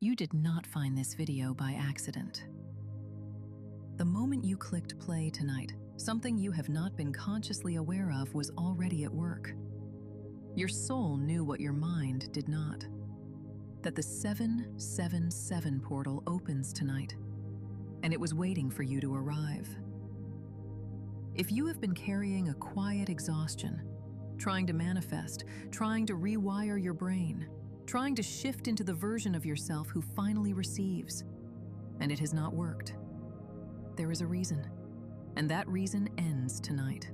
You did not find this video by accident. The moment you clicked play tonight, something you have not been consciously aware of was already at work. Your soul knew what your mind did not. That the 777 portal opens tonight, and it was waiting for you to arrive. If you have been carrying a quiet exhaustion, trying to manifest, trying to rewire your brain, trying to shift into the version of yourself who finally receives, and it has not worked, there is a reason, and that reason ends tonight.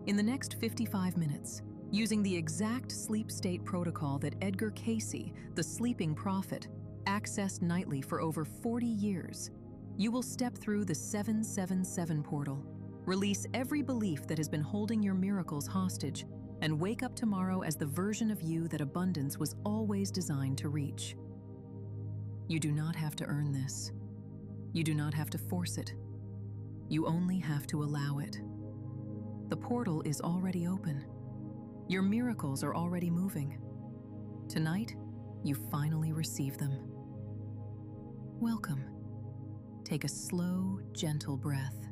In the next 55 minutes, using the exact sleep state protocol that Edgar Cayce, the sleeping prophet, accessed nightly for over 40 years, you will step through the 777 portal, release every belief that has been holding your miracles hostage, and wake up tomorrow as the version of you that abundance was always designed to reach. You do not have to earn this. You do not have to force it. You only have to allow it. The portal is already open. Your miracles are already moving. Tonight, you finally receive them. Welcome. Take a slow, gentle breath.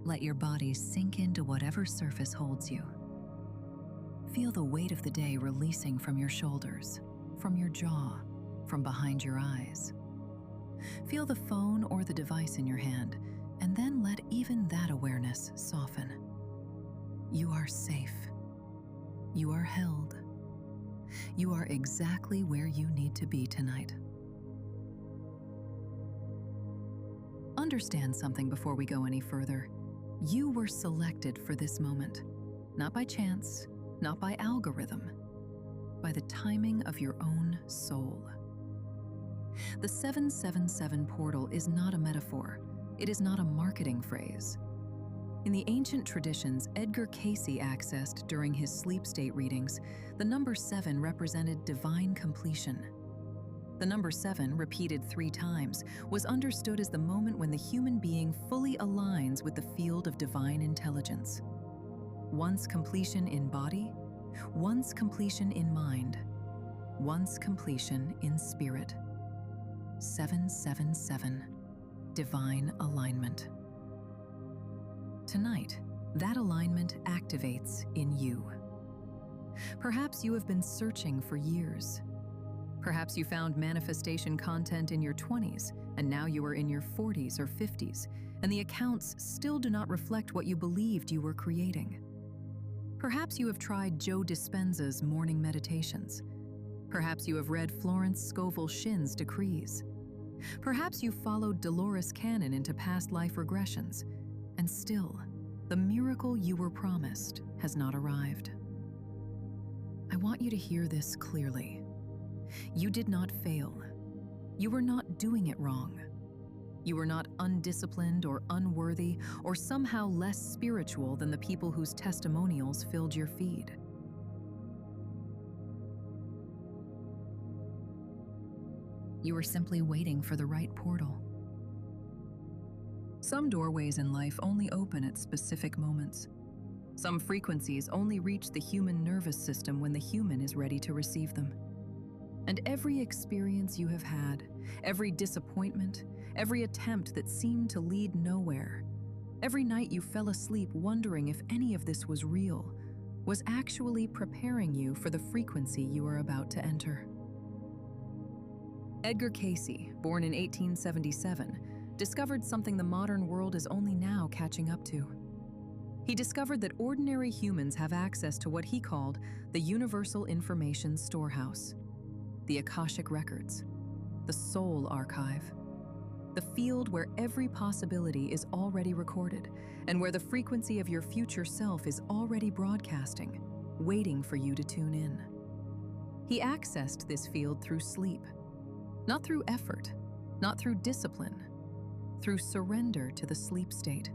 Let your body sink into whatever surface holds you. Feel the weight of the day releasing from your shoulders, from your jaw, from behind your eyes. Feel the phone or the device in your hand, and then let even that awareness soften. You are safe. You are held. You are exactly where you need to be tonight. Understand something before we go any further. You were selected for this moment, not by chance, not by algorithm, by the timing of your own soul. The 777 portal is not a metaphor. It is not a marketing phrase. In the ancient traditions Edgar Cayce accessed during his sleep state readings, the number 7 represented divine completion. The number 7, repeated 3 times, was understood as the moment when the human being fully aligns with the field of divine intelligence. Once completion in body, once completion in mind, once completion in spirit. 777, divine alignment. Tonight, that alignment activates in you. Perhaps you have been searching for years. Perhaps you found manifestation content in your 20s, and now you are in your 40s or 50s, and the accounts still do not reflect what you believed you were creating. Perhaps you have tried Joe Dispenza's morning meditations. Perhaps you have read Florence Scovel Shinn's decrees. Perhaps you followed Dolores Cannon into past life regressions, and still, the miracle you were promised has not arrived. I want you to hear this clearly. You did not fail. You were not doing it wrong. You were not undisciplined or unworthy or somehow less spiritual than the people whose testimonials filled your feed. You were simply waiting for the right portal. Some doorways in life only open at specific moments. Some frequencies only reach the human nervous system when the human is ready to receive them. And every experience you have had, every disappointment, every attempt that seemed to lead nowhere, every night you fell asleep wondering if any of this was real, was actually preparing you for the frequency you are about to enter. Edgar Cayce, born in 1877, discovered something the modern world is only now catching up to. He discovered that ordinary humans have access to what he called the Universal Information Storehouse, the Akashic Records, the Soul Archive, the field where every possibility is already recorded and where the frequency of your future self is already broadcasting, waiting for you to tune in. He accessed this field through sleep, not through effort, not through discipline, through surrender to the sleep state.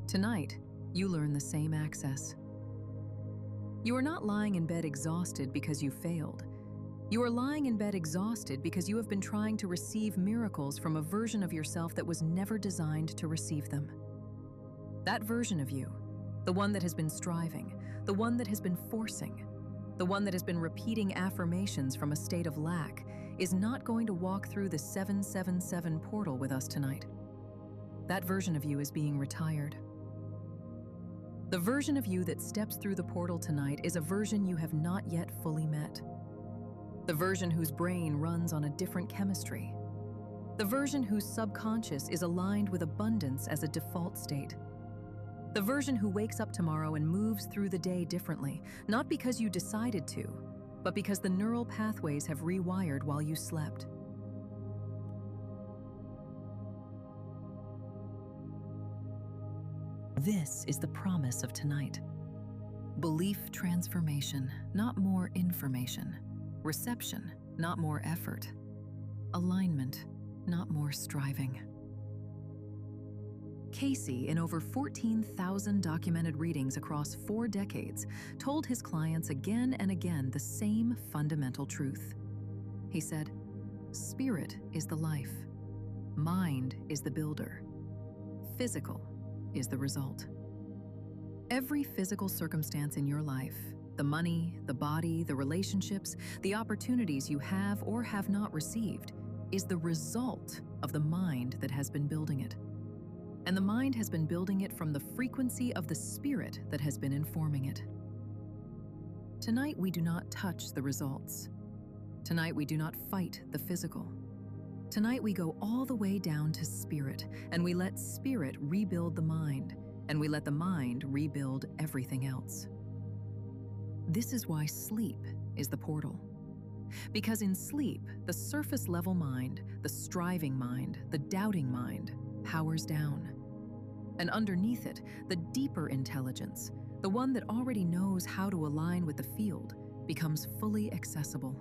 Tonight, you learn the same access. You are not lying in bed exhausted because you failed. You are lying in bed exhausted because you have been trying to receive miracles from a version of yourself that was never designed to receive them. That version of you, the one that has been striving, the one that has been forcing, the one that has been repeating affirmations from a state of lack, is not going to walk through the 777 portal with us tonight. That version of you is being retired. The version of you that steps through the portal tonight is a version you have not yet fully met. The version whose brain runs on a different chemistry. The version whose subconscious is aligned with abundance as a default state. The version who wakes up tomorrow and moves through the day differently, not because you decided to, but because the neural pathways have rewired while you slept. This is the promise of tonight. Belief transformation, not more information. Reception, not more effort. Alignment, not more striving. Cayce, in over 14,000 documented readings across 4 decades, told his clients again and again the same fundamental truth. He said, "Spirit is the life. Mind is the builder. Physical is the result." Every physical circumstance in your life, the money, the body, the relationships, the opportunities you have or have not received, is the result of the mind that has been building it. And the mind has been building it from the frequency of the spirit that has been informing it. Tonight we do not touch the results. Tonight we do not fight the physical. Tonight we go all the way down to spirit, and we let spirit rebuild the mind, and we let the mind rebuild everything else. This is why sleep is the portal. Because in sleep, the surface level mind, the striving mind, the doubting mind, powers down. And underneath it, the deeper intelligence, the one that already knows how to align with the field, becomes fully accessible.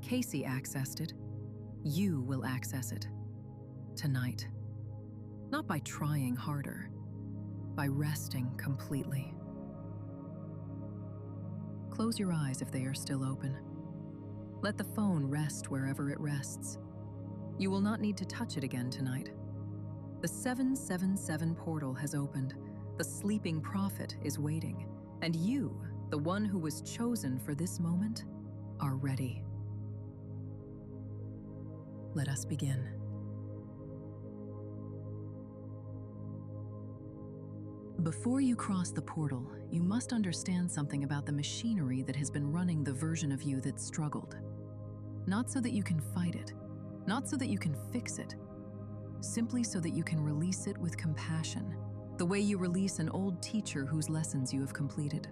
Cayce accessed it. You will access it. Tonight. Not by trying harder, by resting completely. Close your eyes if they are still open. Let the phone rest wherever it rests. You will not need to touch it again tonight. The 777 portal has opened. The sleeping prophet is waiting. And you, the one who was chosen for this moment, are ready. Let us begin. Before you cross the portal, you must understand something about the machinery that has been running the version of you that struggled. Not so that you can fight it, not so that you can fix it, simply so that you can release it with compassion, the way you release an old teacher whose lessons you have completed.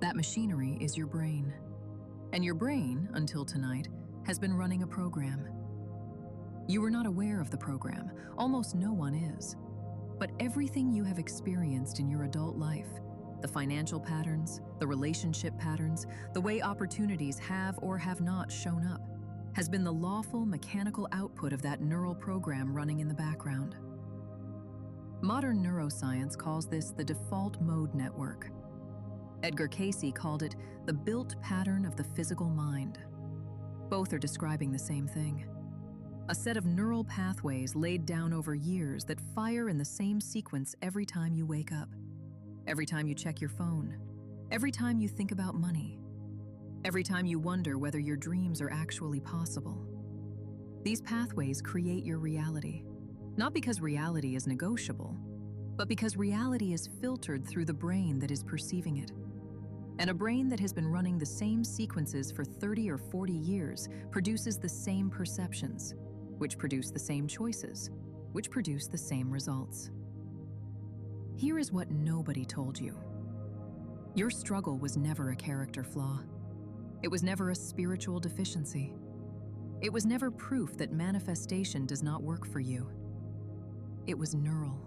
That machinery is your brain. And your brain, until tonight, has been running a program. You were not aware of the program. Almost no one is. But everything you have experienced in your adult life, the financial patterns, the relationship patterns, the way opportunities have or have not shown up, has been the lawful mechanical output of that neural program running in the background. Modern neuroscience calls this the default mode network. Edgar Cayce called it the built pattern of the physical mind. Both are describing the same thing. A set of neural pathways laid down over years that fire in the same sequence every time you wake up, every time you check your phone, every time you think about money, every time you wonder whether your dreams are actually possible. These pathways create your reality, not because reality is negotiable, but because reality is filtered through the brain that is perceiving it. And a brain that has been running the same sequences for 30 or 40 years produces the same perceptions, which produce the same choices, which produce the same results. Here is what nobody told you. Your struggle was never a character flaw. It was never a spiritual deficiency. It was never proof that manifestation does not work for you. It was neural.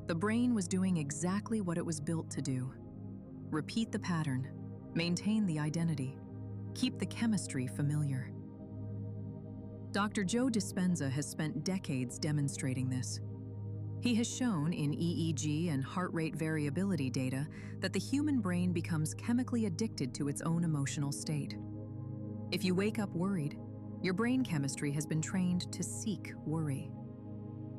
The brain was doing exactly what it was built to do. Repeat the pattern, maintain the identity, keep the chemistry familiar. Dr. Joe Dispenza has spent decades demonstrating this. He has shown in EEG and heart rate variability data that the human brain becomes chemically addicted to its own emotional state. If you wake up worried, your brain chemistry has been trained to seek worry.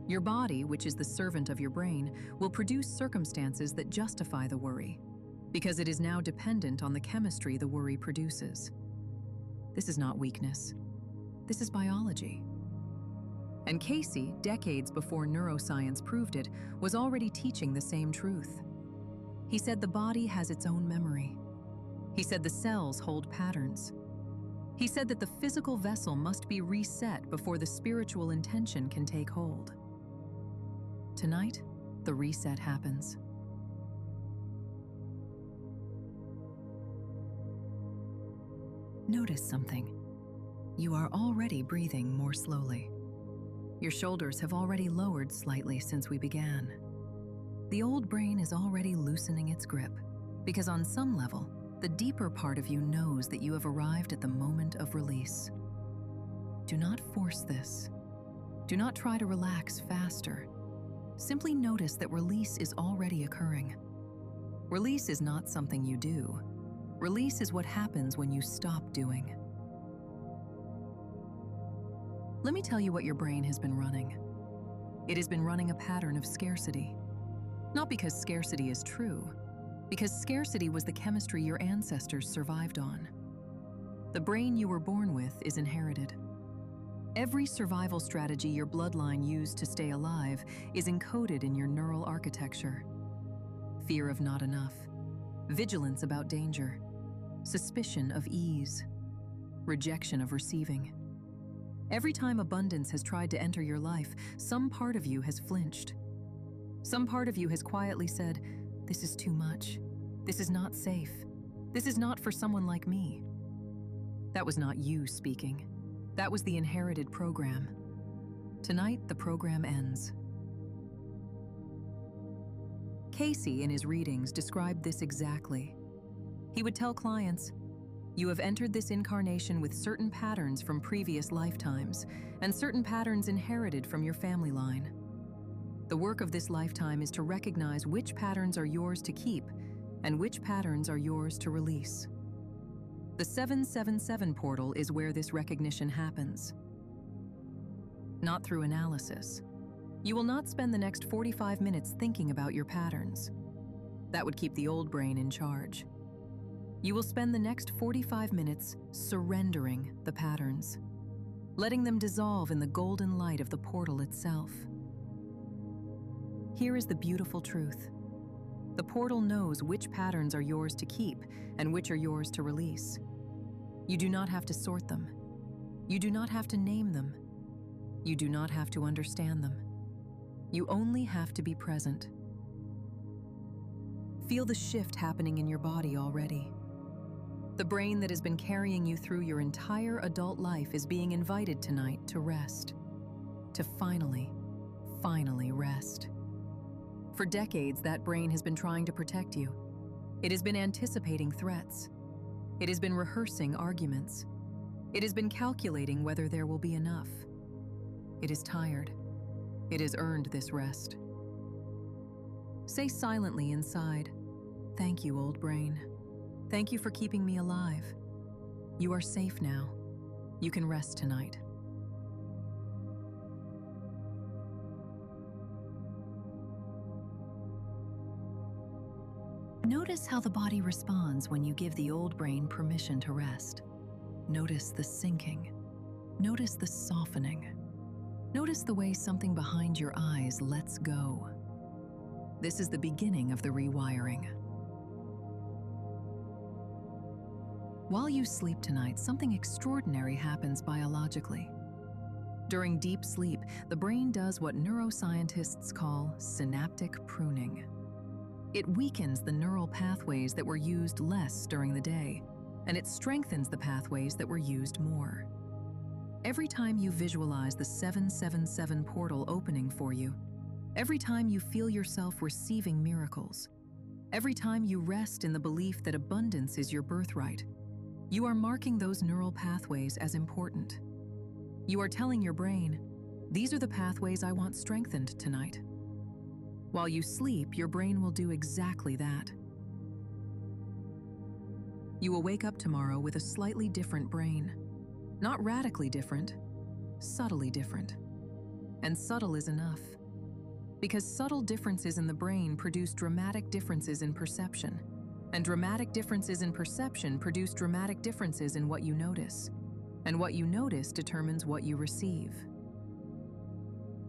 Your body, which is the servant of your brain, will produce circumstances that justify the worry, because it is now dependent on the chemistry the worry produces. This is not weakness. This is biology. And Cayce, decades before neuroscience proved it, was already teaching the same truth. He said the body has its own memory. He said the cells hold patterns. He said that the physical vessel must be reset before the spiritual intention can take hold. Tonight, the reset happens. Notice something. You are already breathing more slowly. Your shoulders have already lowered slightly since we began. The old brain is already loosening its grip, because on some level, the deeper part of you knows that you have arrived at the moment of release. Do not force this. Do not try to relax faster. Simply notice that release is already occurring. Release is not something you do. Release is what happens when you stop doing. Let me tell you what your brain has been running. It has been running a pattern of scarcity. Not because scarcity is true, because scarcity was the chemistry your ancestors survived on. The brain you were born with is inherited. Every survival strategy your bloodline used to stay alive is encoded in your neural architecture. Fear of not enough, vigilance about danger, suspicion of ease, rejection of receiving. Every time abundance has tried to enter your life, some part of you has flinched. Some part of you has quietly said, "This is too much. This is not safe. This is not for someone like me." That was not you speaking. That was the inherited program. Tonight, the program ends. Cayce, in his readings, described this exactly. He would tell clients, "You have entered this incarnation with certain patterns from previous lifetimes, and certain patterns inherited from your family line. The work of this lifetime is to recognize which patterns are yours to keep and which patterns are yours to release. The 777 portal is where this recognition happens. Not through analysis. You will not spend the next 45 minutes thinking about your patterns. That would keep the old brain in charge. You will spend the next 45 minutes surrendering the patterns, letting them dissolve in the golden light of the portal itself. Here is the beautiful truth. The portal knows which patterns are yours to keep and which are yours to release. You do not have to sort them. You do not have to name them. You do not have to understand them. You only have to be present. Feel the shift happening in your body already. The brain that has been carrying you through your entire adult life is being invited tonight to rest. To finally rest. For decades, that brain has been trying to protect you. It has been anticipating threats. It has been rehearsing arguments. It has been calculating whether there will be enough. It is tired. It has earned this rest. Say silently inside, "Thank you, old brain. Thank you for keeping me alive. You are safe now. You can rest tonight." Notice how the body responds when you give the old brain permission to rest. Notice the sinking. Notice the softening. Notice the way something behind your eyes lets go. This is the beginning of the rewiring. While you sleep tonight, something extraordinary happens biologically. During deep sleep, the brain does what neuroscientists call synaptic pruning. It weakens the neural pathways that were used less during the day, and it strengthens the pathways that were used more. Every time you visualize the 777 portal opening for you, every time you feel yourself receiving miracles, every time you rest in the belief that abundance is your birthright, you are marking those neural pathways as important. You are telling your brain, "These are the pathways I want strengthened tonight." While you sleep, your brain will do exactly that. You will wake up tomorrow with a slightly different brain. Not radically different, subtly different. And subtle is enough. Because subtle differences in the brain produce dramatic differences in perception. And dramatic differences in perception produce dramatic differences in what you notice. And what you notice determines what you receive.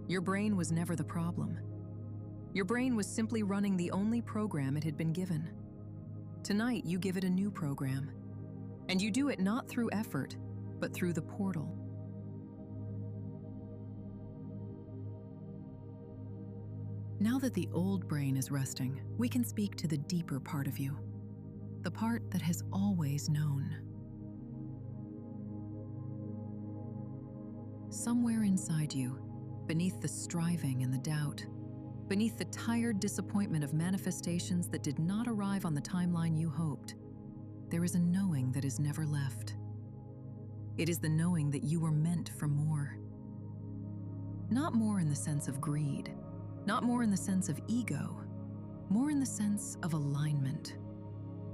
Your brain was never the problem. Your brain was simply running the only program it had been given. Tonight, you give it a new program. And you do it not through effort, but through the portal. Now that the old brain is resting, we can speak to the deeper part of you, the part that has always known. Somewhere inside you, beneath the striving and the doubt, beneath the tired disappointment of manifestations that did not arrive on the timeline you hoped, there is a knowing that is never left. It is the knowing that you were meant for more. Not more in the sense of greed, not more in the sense of ego, more in the sense of alignment,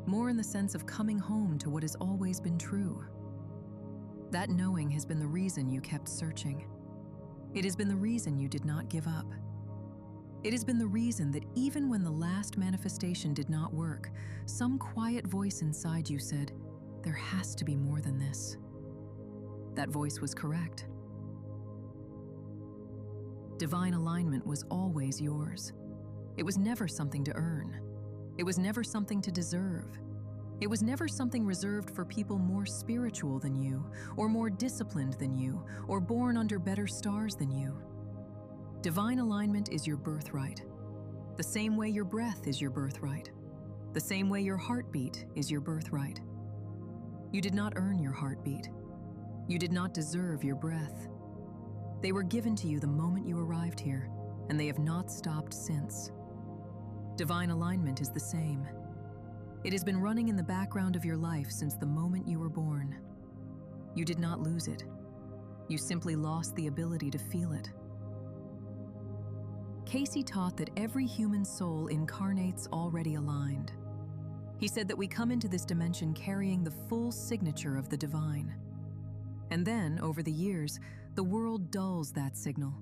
more in the sense of coming home to what has always been true. That knowing has been the reason you kept searching. It has been the reason you did not give up. It has been the reason that even when the last manifestation did not work, some quiet voice inside you said, "There has to be more than this." That voice was correct. Divine alignment was always yours. It was never something to earn. It was never something to deserve. It was never something reserved for people more spiritual than you, or more disciplined than you, or born under better stars than you. Divine alignment is your birthright. The same way your breath is your birthright. The same way your heartbeat is your birthright. You did not earn your heartbeat. You did not deserve your breath. They were given to you the moment you arrived here, and they have not stopped since. Divine alignment is the same. It has been running in the background of your life since the moment you were born. You did not lose it. You simply lost the ability to feel it. Cayce taught that every human soul incarnates already aligned. He said that we come into this dimension carrying the full signature of the divine. And then, over the years, the world dulls that signal.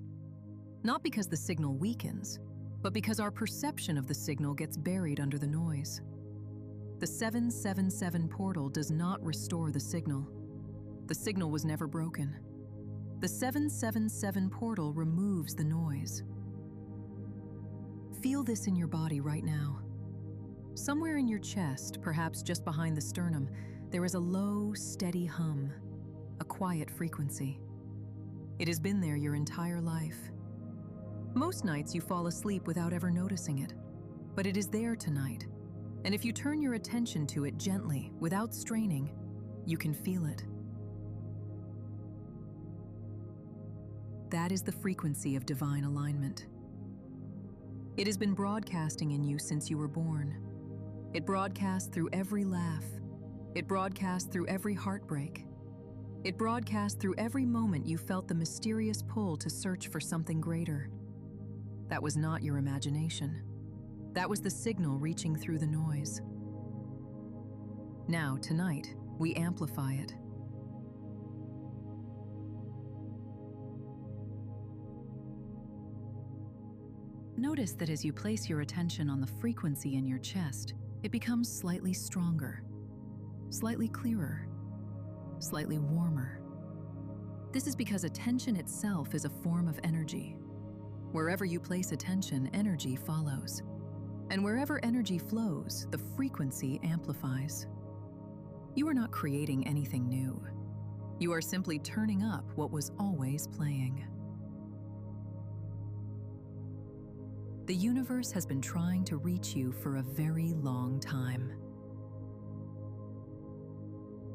Not because the signal weakens, but because our perception of the signal gets buried under the noise. The 777 portal does not restore the signal. The signal was never broken. The 777 portal removes the noise. Feel this in your body right now. Somewhere in your chest, perhaps just behind the sternum, there is a low, steady hum, a quiet frequency. It has been there your entire life. Most nights you fall asleep without ever noticing it, but it is there tonight. And if you turn your attention to it gently, without straining, you can feel it. That is the frequency of divine alignment. It has been broadcasting in you since you were born. It broadcasts through every laugh. It broadcasts through every heartbreak. It broadcasts through every moment you felt the mysterious pull to search for something greater. That was not your imagination. That was the signal reaching through the noise. Now, tonight, we amplify it. Notice that as you place your attention on the frequency in your chest, it becomes slightly stronger, slightly clearer, slightly warmer. This is because attention itself is a form of energy. Wherever you place attention, energy follows. And wherever energy flows, the frequency amplifies. You are not creating anything new. You are simply turning up what was always playing. The universe has been trying to reach you for a very long time.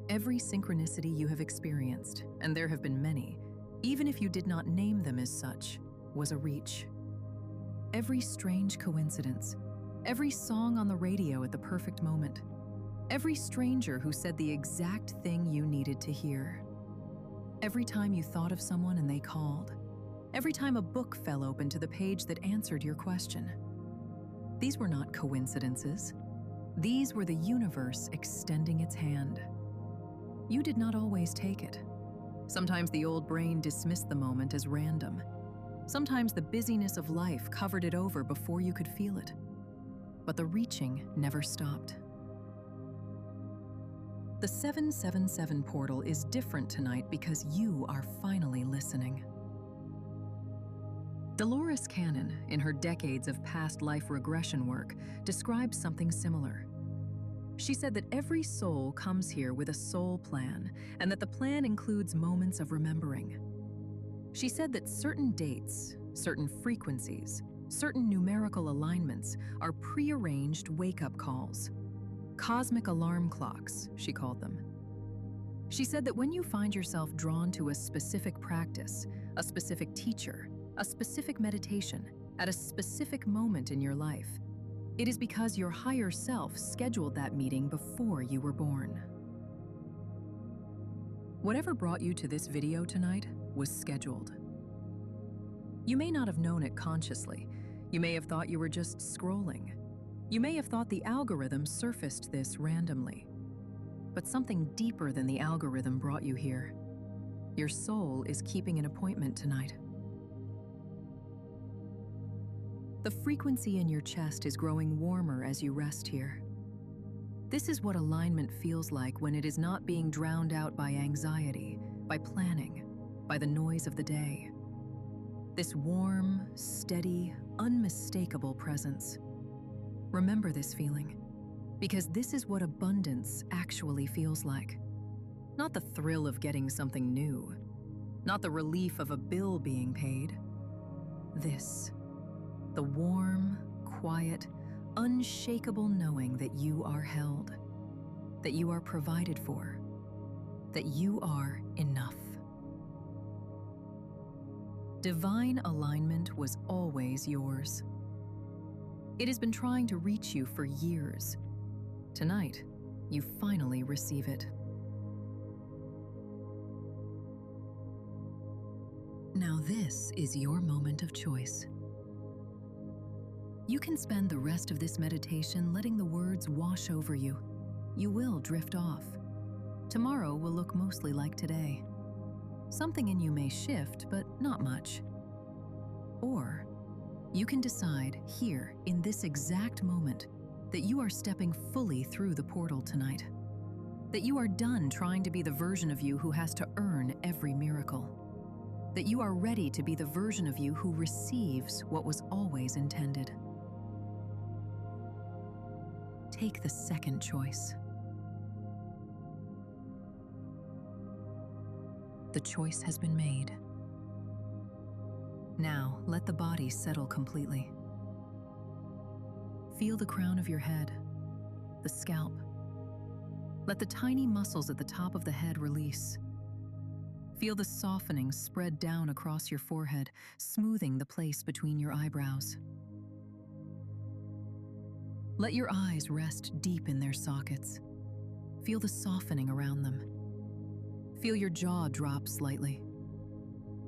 Every synchronicity you have experienced, and there have been many, even if you did not name them as such, was a reach. Every strange coincidence, every song on the radio at the perfect moment, every stranger who said the exact thing you needed to hear, every time you thought of someone and they called, every time a book fell open to the page that answered your question. These were not coincidences. These were the universe extending its hand. You did not always take it. Sometimes the old brain dismissed the moment as random. Sometimes the busyness of life covered it over before you could feel it. But the reaching never stopped. The 777 portal is different tonight because you are finally listening. Dolores Cannon, in her decades of past life regression work, describes something similar. She said that every soul comes here with a soul plan, and that the plan includes moments of remembering. She said that certain dates, certain frequencies, certain numerical alignments are prearranged wake-up calls. Cosmic alarm clocks, she called them. She said that when you find yourself drawn to a specific practice, a specific teacher, a specific meditation, at a specific moment in your life, it is because your higher self scheduled that meeting before you were born. Whatever brought you to this video tonight was scheduled. You may not have known it consciously. You may have thought you were just scrolling. You may have thought the algorithm surfaced this randomly. But something deeper than the algorithm brought you here. Your soul is keeping an appointment tonight. The frequency in your chest is growing warmer as you rest here. This is what alignment feels like when it is not being drowned out by anxiety, by planning, by the noise of the day. This warm, steady, unmistakable presence. Remember this feeling, because this is what abundance actually feels like. Not the thrill of getting something new, not the relief of a bill being paid. This, the warm, quiet, unshakable knowing that you are held, that you are provided for, that you are enough. Divine alignment was always yours. It has been trying to reach you for years. Tonight, you finally receive it. Now this is your moment of choice. You can spend the rest of this meditation letting the words wash over you. You will drift off. Tomorrow will look mostly like today. Something in you may shift, but not much. Or you can decide here, in this exact moment, that you are stepping fully through the portal tonight. That you are done trying to be the version of you who has to earn every miracle. That you are ready to be the version of you who receives what was always intended. Take the second choice. The choice has been made. Now, let the body settle completely. Feel the crown of your head, the scalp. Let the tiny muscles at the top of the head release. Feel the softening spread down across your forehead, smoothing the place between your eyebrows. Let your eyes rest deep in their sockets. Feel the softening around them. Feel your jaw drop slightly.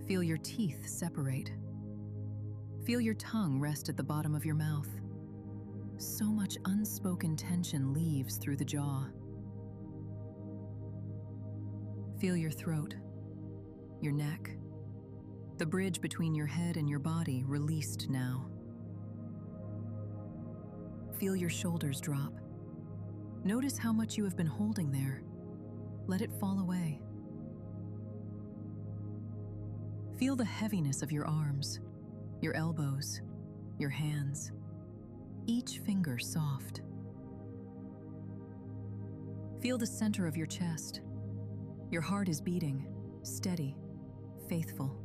Feel your teeth separate. Feel your tongue rest at the bottom of your mouth. So much unspoken tension leaves through the jaw. Feel your throat, your neck, the bridge between your head and your body released now. Feel your shoulders drop. Notice how much you have been holding there. Let it fall away. Feel the heaviness of your arms, your elbows, your hands, each finger soft. Feel the center of your chest. Your heart is beating, steady, faithful.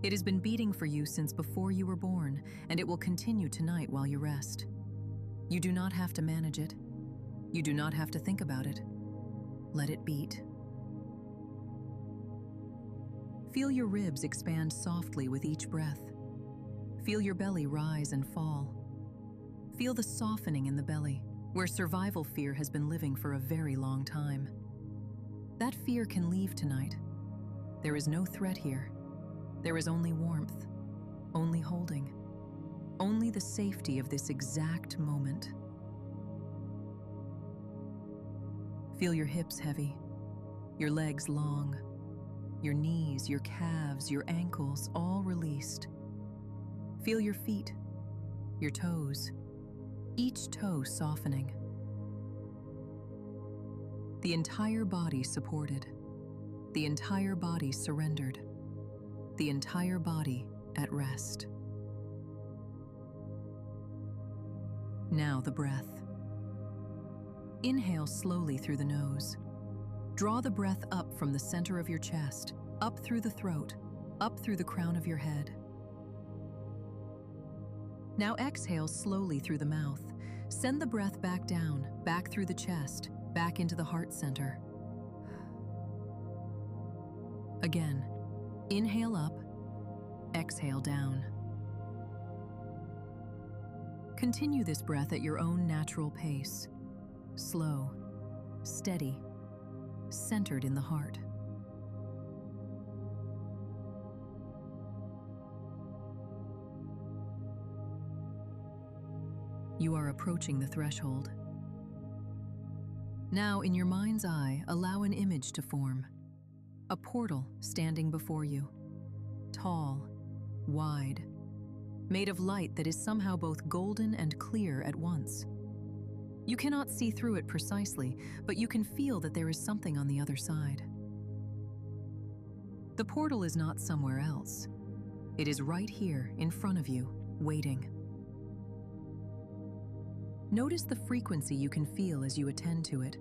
It has been beating for you since before you were born, and it will continue tonight while you rest. You do not have to manage it. You do not have to think about it. Let it beat. Feel your ribs expand softly with each breath. Feel your belly rise and fall. Feel the softening in the belly, where survival fear has been living for a very long time. That fear can leave tonight. There is no threat here. There is only warmth, only holding, only the safety of this exact moment. Feel your hips heavy, your legs long, your knees, your calves, your ankles all released. Feel your feet, your toes, each toe softening. The entire body supported. The entire body surrendered. The entire body at rest. Now the breath. Inhale slowly through the nose. Draw the breath up from the center of your chest, up through the throat, up through the crown of your head. Now exhale slowly through the mouth. Send the breath back down, back through the chest, back into the heart center. Again, inhale up, exhale down. Continue this breath at your own natural pace. Slow, steady, centered in the heart. You are approaching the threshold. Now, in your mind's eye, allow an image to form. A portal standing before you. Tall, wide, made of light that is somehow both golden and clear at once. You cannot see through it precisely, but you can feel that there is something on the other side. The portal is not somewhere else. It is right here in front of you, waiting. Notice the frequency you can feel as you attend to it.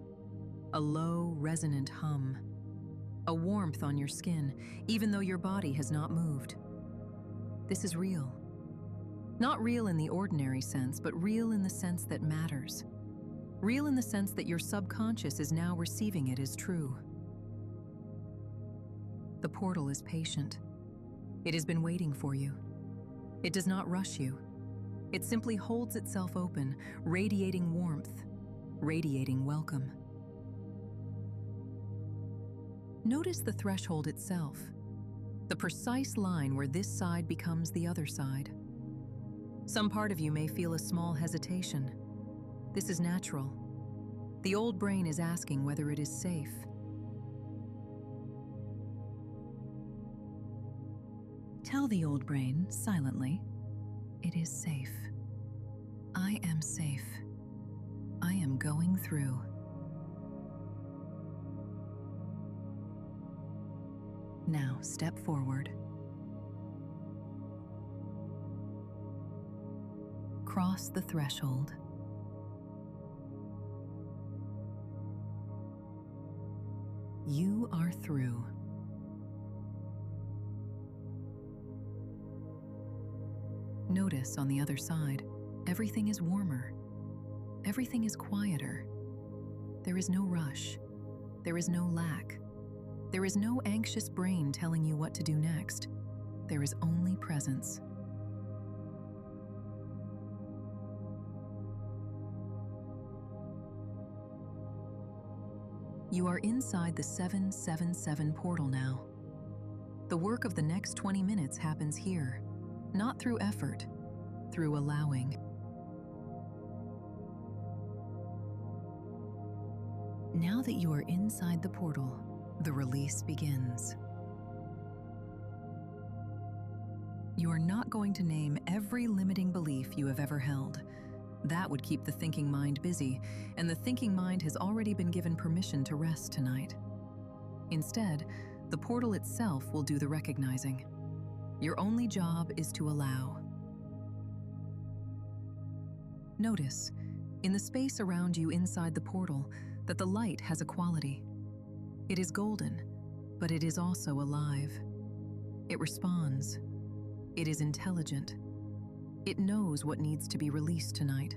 A low, resonant hum. A warmth on your skin, even though your body has not moved. This is real. Not real in the ordinary sense, but real in the sense that matters. Real in the sense that your subconscious is now receiving it as true. The portal is patient. It has been waiting for you. It does not rush you. It simply holds itself open, radiating warmth, radiating welcome. Notice the threshold itself, the precise line where this side becomes the other side. Some part of you may feel a small hesitation. This is natural. The old brain is asking whether it is safe. Tell the old brain, silently, it is safe. I am safe. I am going through. Now step forward. Cross the threshold. You are through. Notice on the other side, everything is warmer. Everything is quieter. There is no rush. There is no lack. There is no anxious brain telling you what to do next. There is only presence. You are inside the 777 portal now. The work of the next 20 minutes happens here, not through effort, through allowing. Now that you are inside the portal, the release begins. You are not going to name every limiting belief you have ever held. That would keep the thinking mind busy, and the thinking mind has already been given permission to rest tonight. Instead, the portal itself will do the recognizing. Your only job is to allow. Notice, in the space around you inside the portal, that the light has a quality. It is golden, but it is also alive. It responds. It is intelligent. It knows what needs to be released tonight.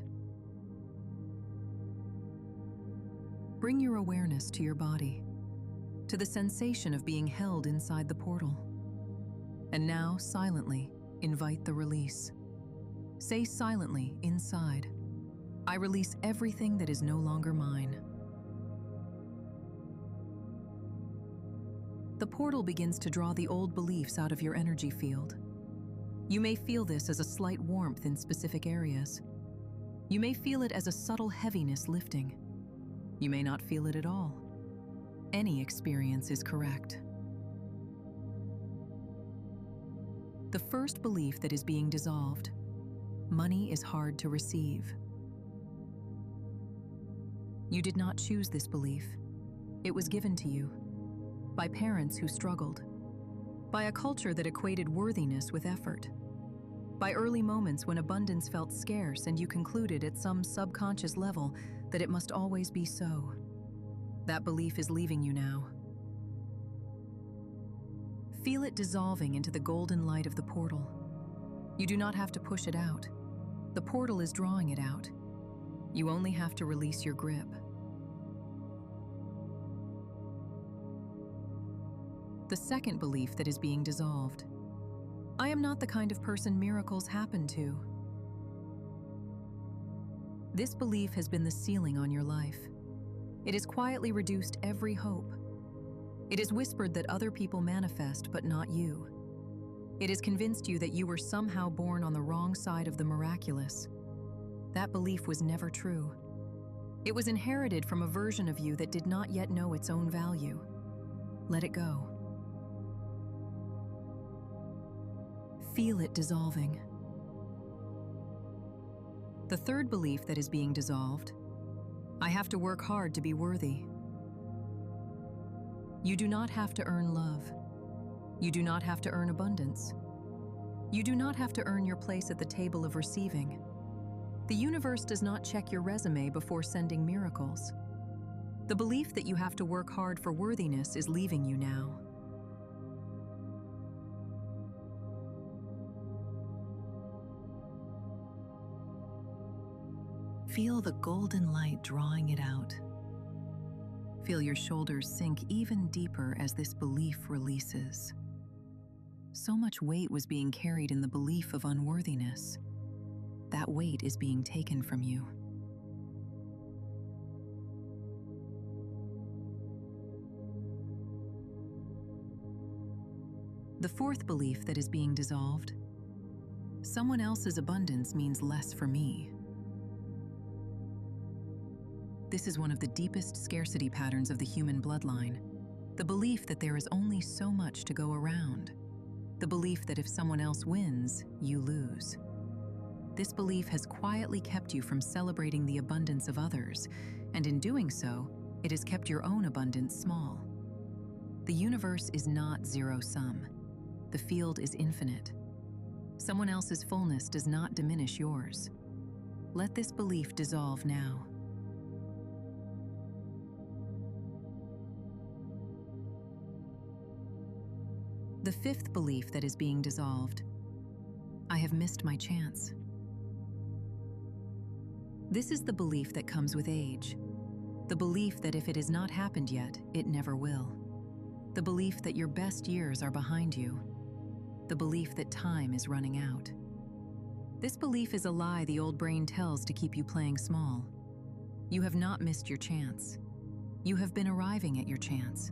Bring your awareness to your body, to the sensation of being held inside the portal. And now, silently, invite the release. Say silently, inside, I release everything that is no longer mine. The portal begins to draw the old beliefs out of your energy field. You may feel this as a slight warmth in specific areas. You may feel it as a subtle heaviness lifting. You may not feel it at all. Any experience is correct. The first belief that is being dissolved: money is hard to receive. You did not choose this belief. It was given to you by parents who struggled, by a culture that equated worthiness with effort, by early moments when abundance felt scarce and you concluded at some subconscious level that it must always be so. That belief is leaving you now. Feel it dissolving into the golden light of the portal. You do not have to push it out. The portal is drawing it out. You only have to release your grip. The second belief that is being dissolved. I am not the kind of person miracles happen to. This belief has been the ceiling on your life. It has quietly reduced every hope. It has whispered that other people manifest, but not you. It has convinced you that you were somehow born on the wrong side of the miraculous. That belief was never true. It was inherited from a version of you that did not yet know its own value. Let it go. Feel it dissolving. The third belief that is being dissolved. I have to work hard to be worthy. You do not have to earn love. You do not have to earn abundance. You do not have to earn your place at the table of receiving. The universe does not check your resume before sending miracles. The belief that you have to work hard for worthiness is leaving you now. Feel the golden light drawing it out. Feel your shoulders sink even deeper as this belief releases. So much weight was being carried in the belief of unworthiness. That weight is being taken from you. The fourth belief that is being dissolved. Someone else's abundance means less for me. This is one of the deepest scarcity patterns of the human bloodline. The belief that there is only so much to go around. The belief that if someone else wins, you lose. This belief has quietly kept you from celebrating the abundance of others, and in doing so, it has kept your own abundance small. The universe is not zero-sum. The field is infinite. Someone else's fullness does not diminish yours. Let this belief dissolve now. The fifth belief that is being dissolved. I have missed my chance. This is the belief that comes with age. The belief that if it has not happened yet, it never will. The belief that your best years are behind you. The belief that time is running out. This belief is a lie the old brain tells to keep you playing small. You have not missed your chance. You have been arriving at your chance.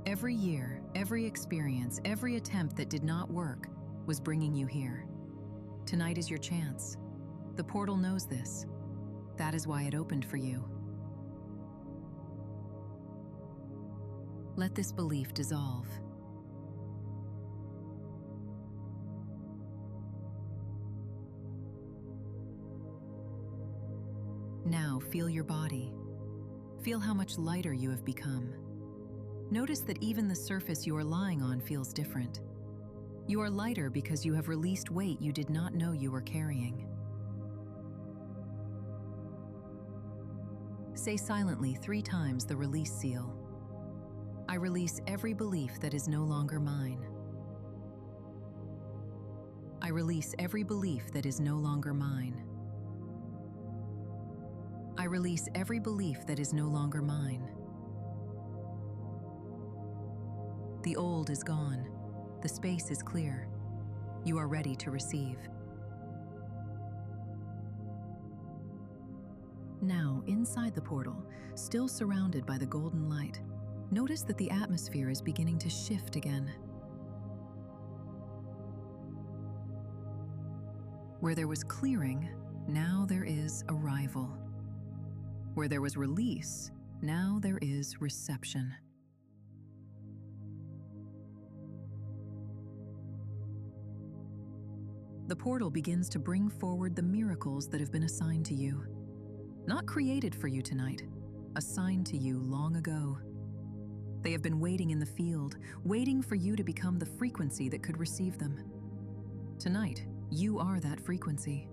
Every year, every experience, every attempt that did not work was bringing you here. Tonight is your chance. The portal knows this. That is why it opened for you. Let this belief dissolve. Now feel your body. Feel how much lighter you have become. Notice that even the surface you are lying on feels different. You are lighter because you have released weight you did not know you were carrying. Say silently 3 times the release seal. I release every belief that is no longer mine. I release every belief that is no longer mine. I release every belief that is no longer mine. The old is gone. The space is clear. You are ready to receive. Now, inside the portal, still surrounded by the golden light, notice that the atmosphere is beginning to shift again. Where there was clearing, now there is arrival. Where there was release, now there is reception. The portal begins to bring forward the miracles that have been assigned to you. Not created for you tonight, assigned to you long ago. They have been waiting in the field, waiting for you to become the frequency that could receive them. Tonight, you are that frequency.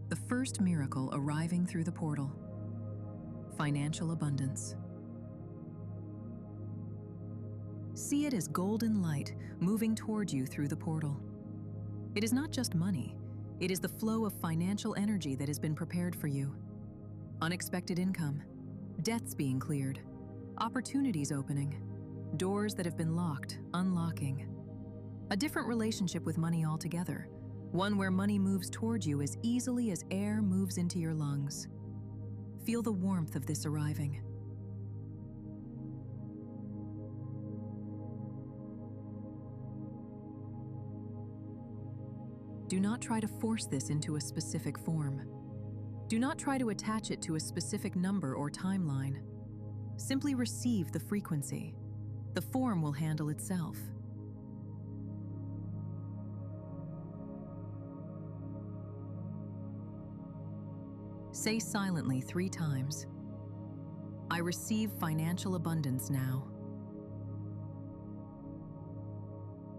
The first miracle arriving through the portal: financial abundance. See it as golden light moving toward you through the portal. It is not just money, it is the flow of financial energy that has been prepared for you. Unexpected income, debts being cleared, opportunities opening, doors that have been locked, unlocking. A different relationship with money altogether, one where money moves toward you as easily as air moves into your lungs. Feel the warmth of this arriving. Do not try to force this into a specific form. Do not try to attach it to a specific number or timeline. Simply receive the frequency. The form will handle itself. Say silently 3 times, "I receive financial abundance now."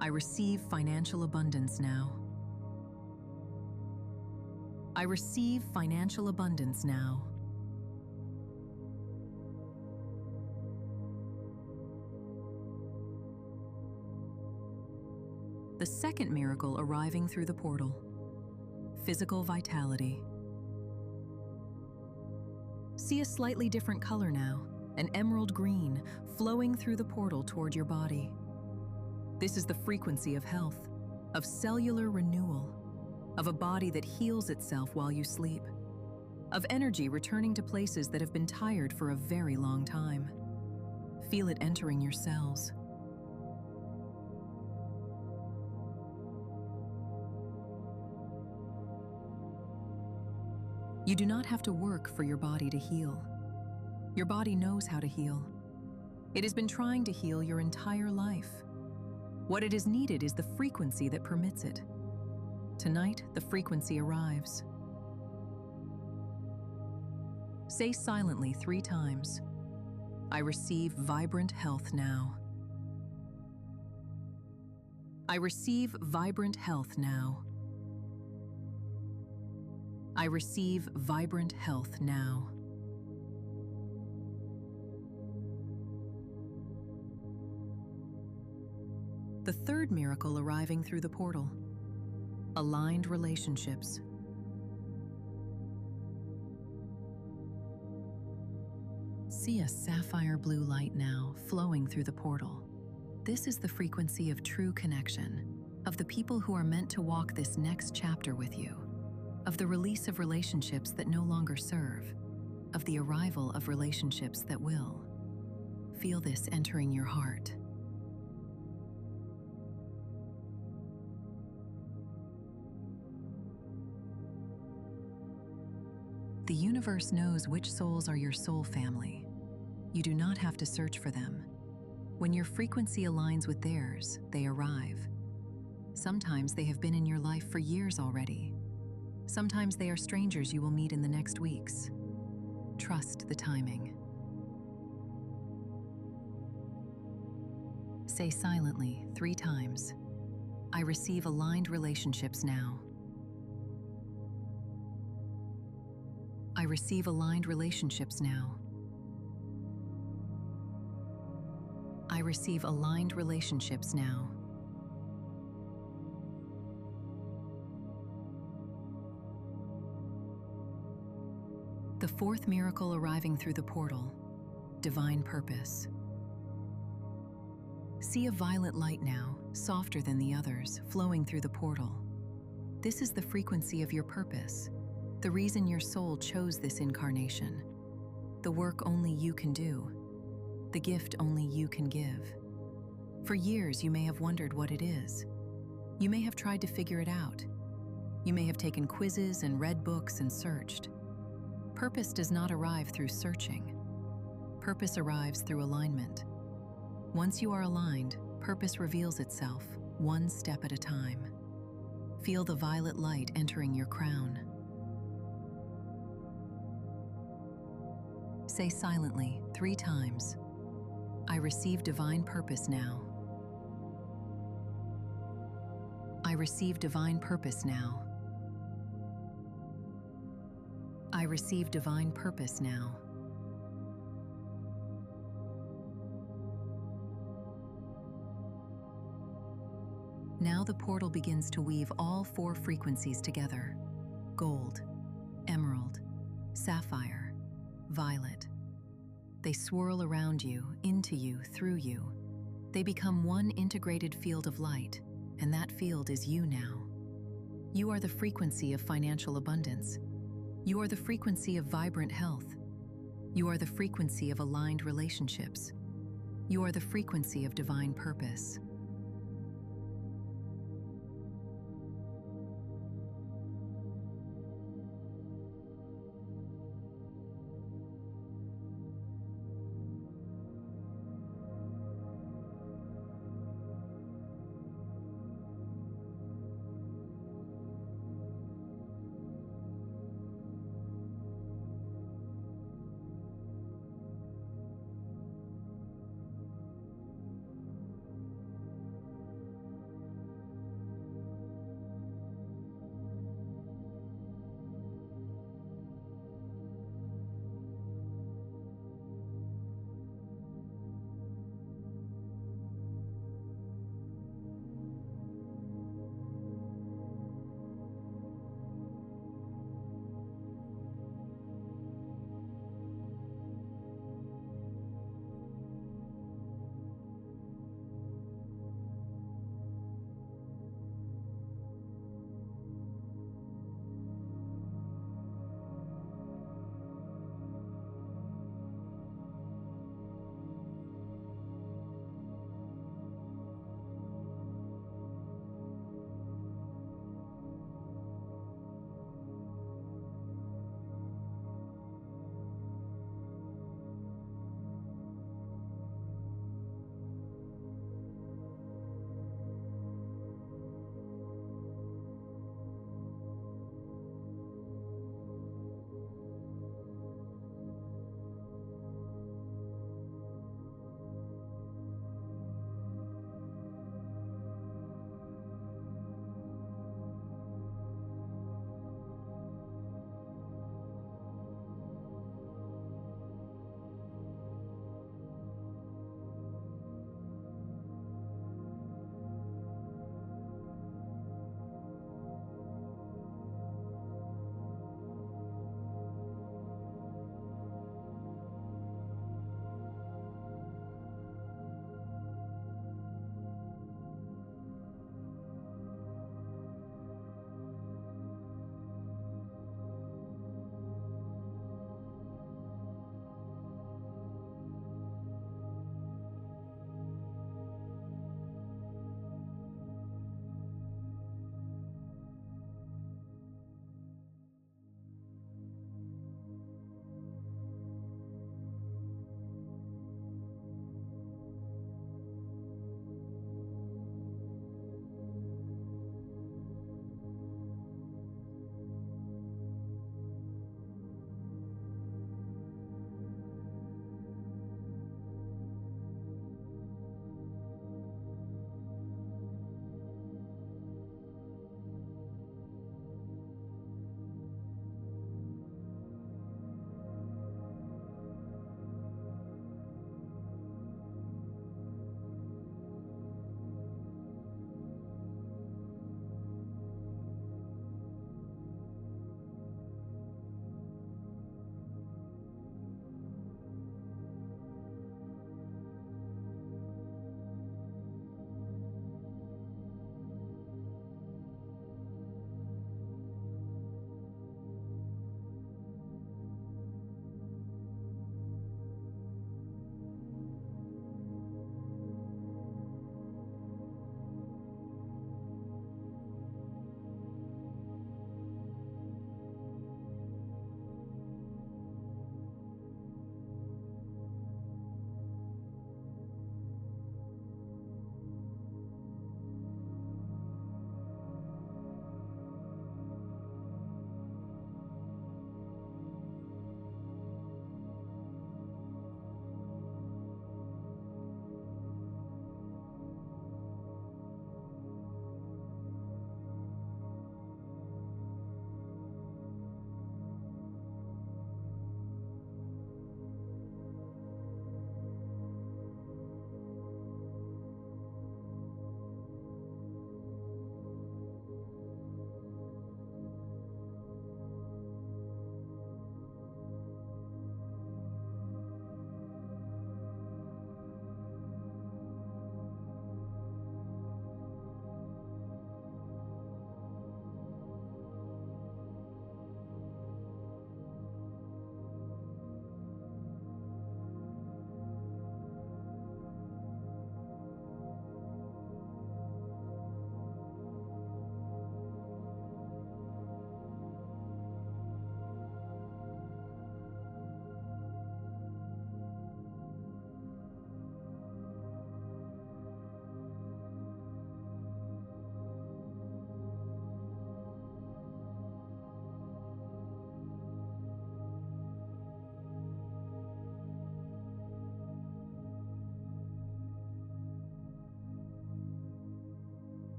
I receive financial abundance now. I receive financial abundance now. The second miracle arriving through the portal: physical vitality. See a slightly different color now, an emerald green, flowing through the portal toward your body. This is the frequency of health, of cellular renewal, of a body that heals itself while you sleep, of energy returning to places that have been tired for a very long time. Feel it entering your cells. You do not have to work for your body to heal. Your body knows how to heal. It has been trying to heal your entire life. What it is needed is the frequency that permits it. Tonight, the frequency arrives. Say silently 3 times, "I receive vibrant health now." I receive vibrant health now. I receive vibrant health now. The third miracle arriving through the portal: aligned relationships. See a sapphire blue light now flowing through the portal. This is the frequency of true connection, of the people who are meant to walk this next chapter with you, of the release of relationships that no longer serve, of the arrival of relationships that will. Feel this entering your heart. The universe knows which souls are your soul family. You do not have to search for them. When your frequency aligns with theirs, they arrive. Sometimes they have been in your life for years already. Sometimes they are strangers you will meet in the next weeks. Trust the timing. Say silently 3 times, "I receive aligned relationships now." I receive aligned relationships now. I receive aligned relationships now. The fourth miracle arriving through the portal: divine purpose. See a violet light now, softer than the others, flowing through the portal. This is the frequency of your purpose, the reason your soul chose this incarnation, the work only you can do, the gift only you can give. For years, you may have wondered what it is. You may have tried to figure it out. You may have taken quizzes and read books and searched. Purpose does not arrive through searching. Purpose arrives through alignment. Once you are aligned, purpose reveals itself, one step at a time. Feel the violet light entering your crown. Say silently 3 times, "I receive divine purpose now. I receive divine purpose now. I receive divine purpose now." Now the portal begins to weave all 4 frequencies together: gold, emerald, sapphire, violet. They swirl around you, into you, through you. They become one integrated field of light, and that field is you now. You are the frequency of financial abundance. You are the frequency of vibrant health. You are the frequency of aligned relationships. You are the frequency of divine purpose.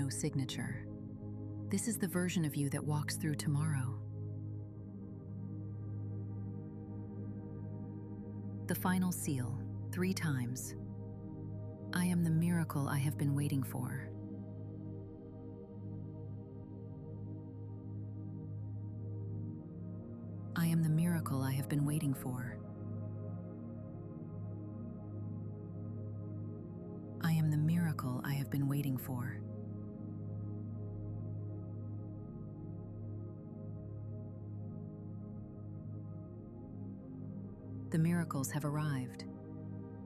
signature. This is the version of you that walks through tomorrow. The final seal, 3 times. I am the miracle I have been waiting for. I am the miracle I have been waiting for. I am the miracle I have been waiting for. The miracles have arrived.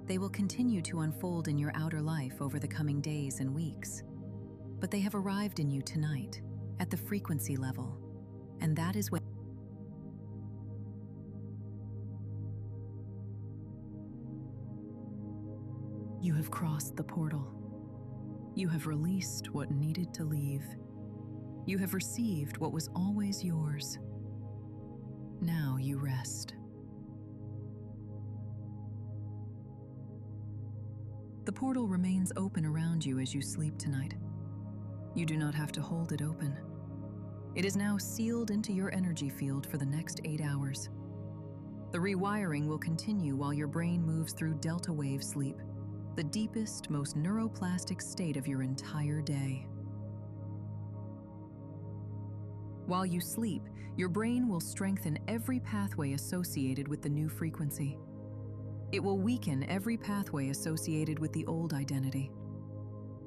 They will continue to unfold in your outer life over the coming days and weeks. But they have arrived in you tonight, at the frequency level. And that is when you have crossed the portal. You have released what needed to leave. You have received what was always yours. Now you rest. The portal remains open around you as you sleep tonight. You do not have to hold it open. It is now sealed into your energy field for the next 8 hours. The rewiring will continue while your brain moves through delta wave sleep, the deepest, most neuroplastic state of your entire day. While you sleep, your brain will strengthen every pathway associated with the new frequency. It will weaken every pathway associated with the old identity.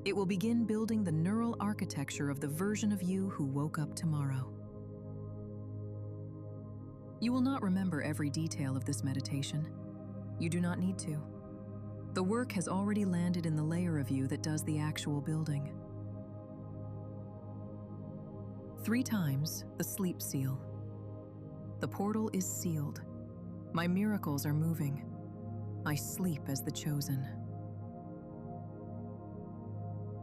It will begin building the neural architecture of the version of you who woke up tomorrow. You will not remember every detail of this meditation. You do not need to. The work has already landed in the layer of you that does the actual building. 3 times the sleep seal. The portal is sealed. My miracles are moving. I sleep as the chosen.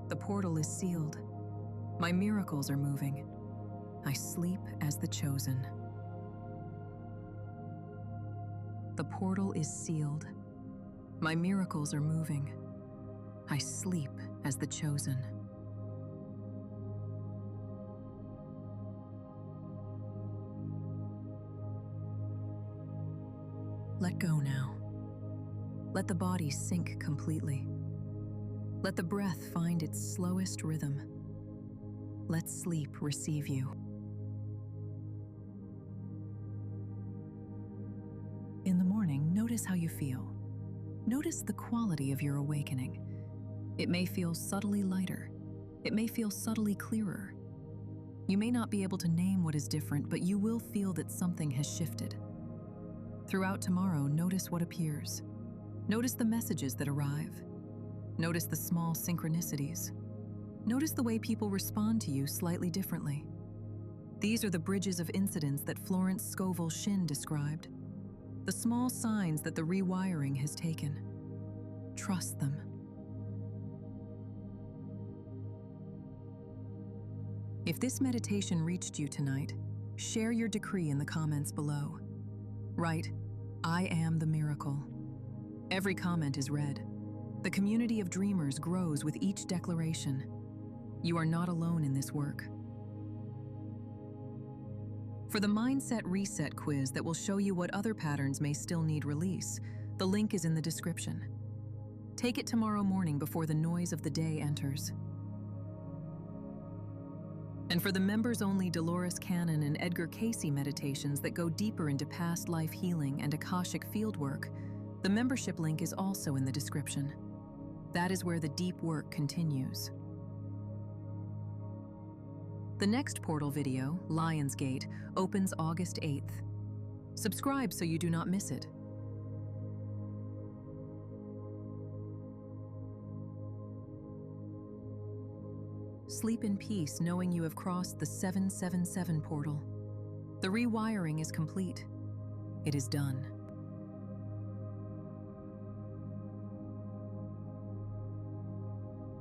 The portal is sealed. My miracles are moving. I sleep as the chosen. The portal is sealed. My miracles are moving. I sleep as the chosen. Let go now. Let the body sink completely. Let the breath find its slowest rhythm. Let sleep receive you. In the morning, notice how you feel. Notice the quality of your awakening. It may feel subtly lighter. It may feel subtly clearer. You may not be able to name what is different, but you will feel that something has shifted. Throughout tomorrow, notice what appears. Notice the messages that arrive. Notice the small synchronicities. Notice the way people respond to you slightly differently. These are the bridges of incidents that Florence Scovel Shinn described. The small signs that the rewiring has taken. Trust them. If this meditation reached you tonight, share your decree in the comments below. Write, "I am the miracle." Every comment is read. The community of dreamers grows with each declaration. You are not alone in this work. For the Mindset Reset quiz that will show you what other patterns may still need release, the link is in the description. Take it tomorrow morning before the noise of the day enters. And for the members-only Dolores Cannon and Edgar Cayce meditations that go deeper into past life healing and Akashic fieldwork, the membership link is also in the description. That is where the deep work continues. The next portal video, Lionsgate, opens August 8th. Subscribe so you do not miss it. Sleep in peace knowing you have crossed the 777 portal. The rewiring is complete. It is done.